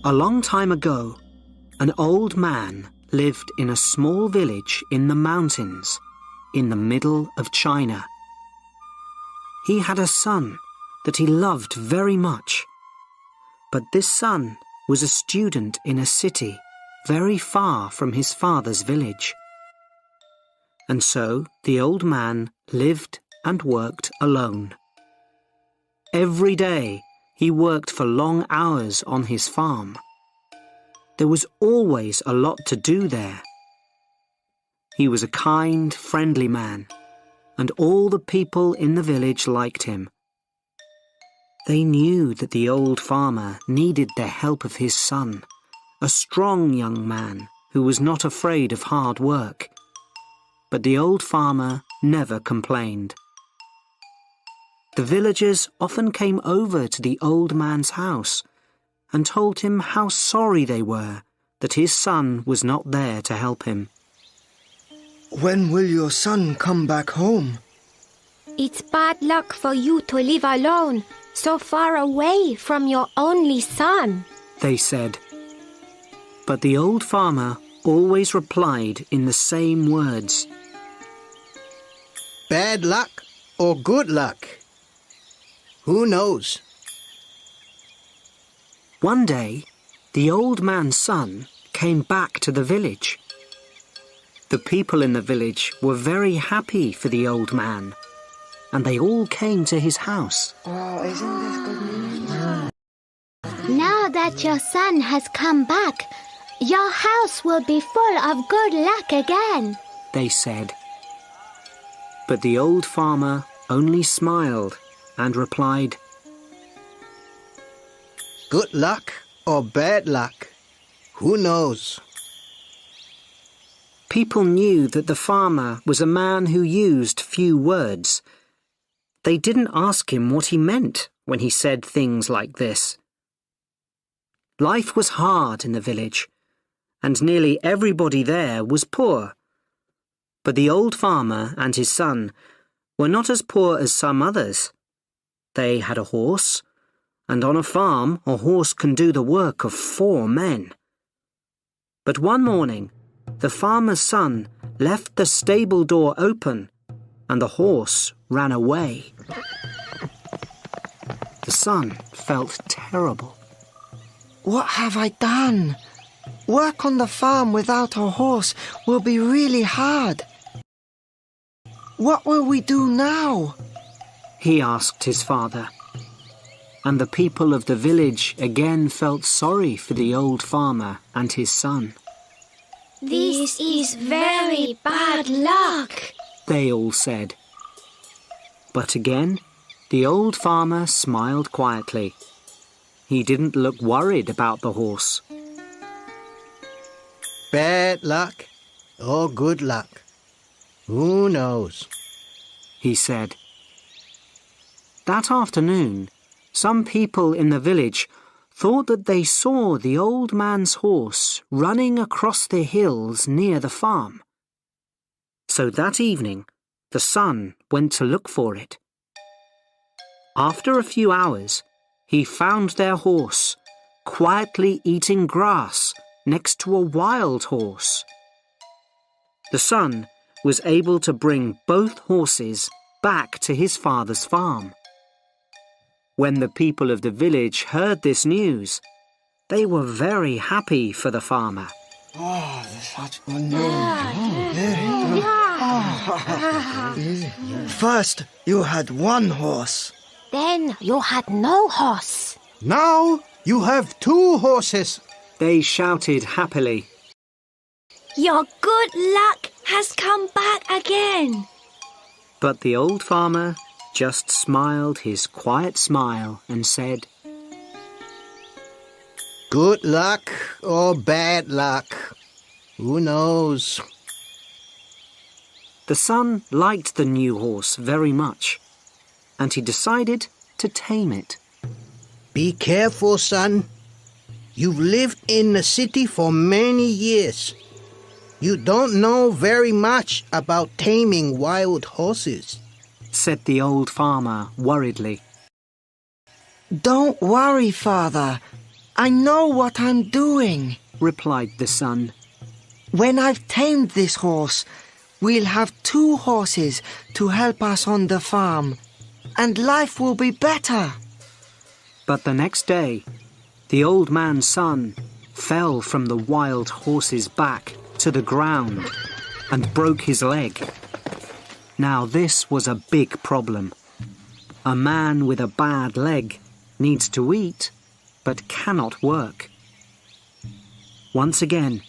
A long time ago, an old man lived in a small village in the mountains in the middle of China. He had a son that he loved very much, but this son was a student in a city very far from his father's village. And so the old man lived and worked alone. Every day he worked for long hours on his farm. There was always a lot to do there. He was a kind, friendly man, and all the people in the village liked him. They knew that the old farmer needed the help of his son, a strong young man who was not afraid of hard work. But the old farmer never complained. The villagers often came over to the old man's house and told him how sorry they were that his son was not there to help him. When will your son come back home? It's bad luck for you to live alone, so far away from your only son, they said. But the old farmer always replied in the same words. Bad luck or good luck? Who knows? One day, the old man's son came back to the village. The people in the village were very happy for the old man, and they all came to his house. Oh, isn't this good news? now that your son has come back, your house will be full of good luck again, they said. But the old farmer only smiled and replied, Good luck or bad luck? Who knows? People knew that the farmer was a man who used few words. They didn't ask him what he meant when he said things like this. Life was hard in the village, and nearly everybody there was poor. But the old farmer and his son were not as poor as some others. They had a horse, and on a farm a horse can do the work of 4 men. But one morning, the farmer's son left the stable door open, and the horse ran away. The son felt terrible. What have I done? Work on the farm without a horse will be really hard. What will we do now? He asked his father. And the people of the village again felt sorry for the old farmer and his son. This is very bad luck, they all said. But again, the old farmer smiled quietly. He didn't look worried about the horse. Bad luck or good luck? Who knows? He said. That afternoon, some people in the village thought that they saw the old man's horse running across the hills near the farm. So that evening, the son went to look for it. After a few hours, he found their horse quietly eating grass next to a wild horse. The son was able to bring both horses back to his father's farm. When the people of the village heard this news, they were very happy for the farmer. Oh, such good news. First, you had one horse. Then you had no horse. Now you have 2 horses. They shouted happily. Your good luck has come back again. But the old farmer just smiled his quiet smile and said, Good luck or bad luck? Who knows? The son liked the new horse very much, and he decided to tame it. Be careful, son. You've lived in the city for many years. You don't know very much about taming wild horses, said the old farmer worriedly. Don't worry, Father. I know what I'm doing, replied the son. When I've tamed this horse, we'll have 2 horses to help us on the farm, and life will be better. But the next day, the old man's son fell from the wild horse's back to the ground and broke his leg. Now this was a big problem. A man with a bad leg needs to eat, but cannot work. Once again,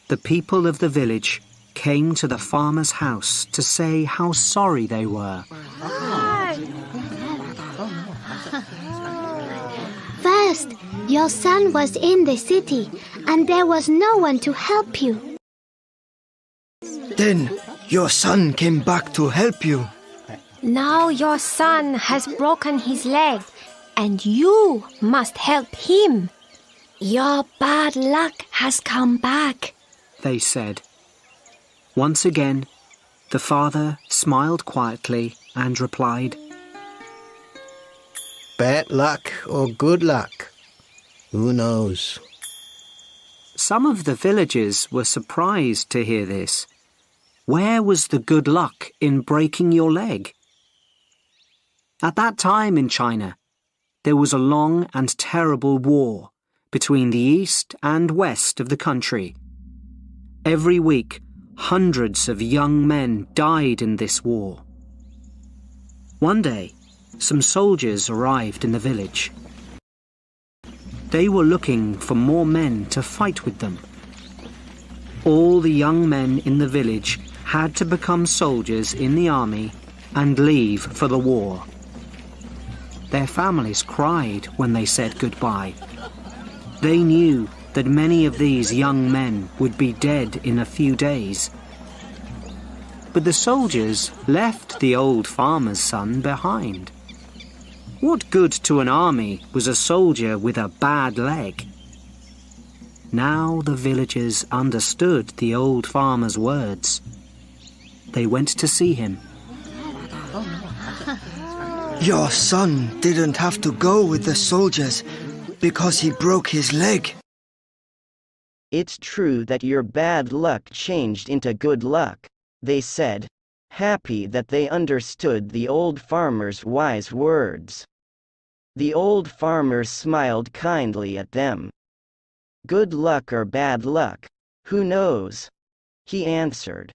the people of the village came to the farmer's house to say how sorry they were. First, your son was in the city, and there was no one to help you. Then your son came back to help you. Now your son has broken his leg, and you must help him. Your bad luck has come back, they said. Once again, the father smiled quietly and replied, Bad luck or good luck? Who knows? Some of the villagers were surprised to hear this. Where was the good luck in breaking your leg? At that time in China, there was a long and terrible war between the east and west of the country. Every week, hundreds of young men died in this war. One day, some soldiers arrived in the village. They were looking for more men to fight with them. All the young men in the village had to become soldiers in the army and leave for the war. Their families cried when they said goodbye. They knew that many of these young men would be dead in a few days. But the soldiers left the old farmer's son behind. What good to an army was a soldier with a bad leg? Now the villagers understood the old farmer's words. They went to see him. Your son didn't have to go with the soldiers because he broke his leg. It's true that your bad luck changed into good luck, they said, happy that they understood the old farmer's wise words. The old farmer smiled kindly at them. Good luck or bad luck, who knows? He answered.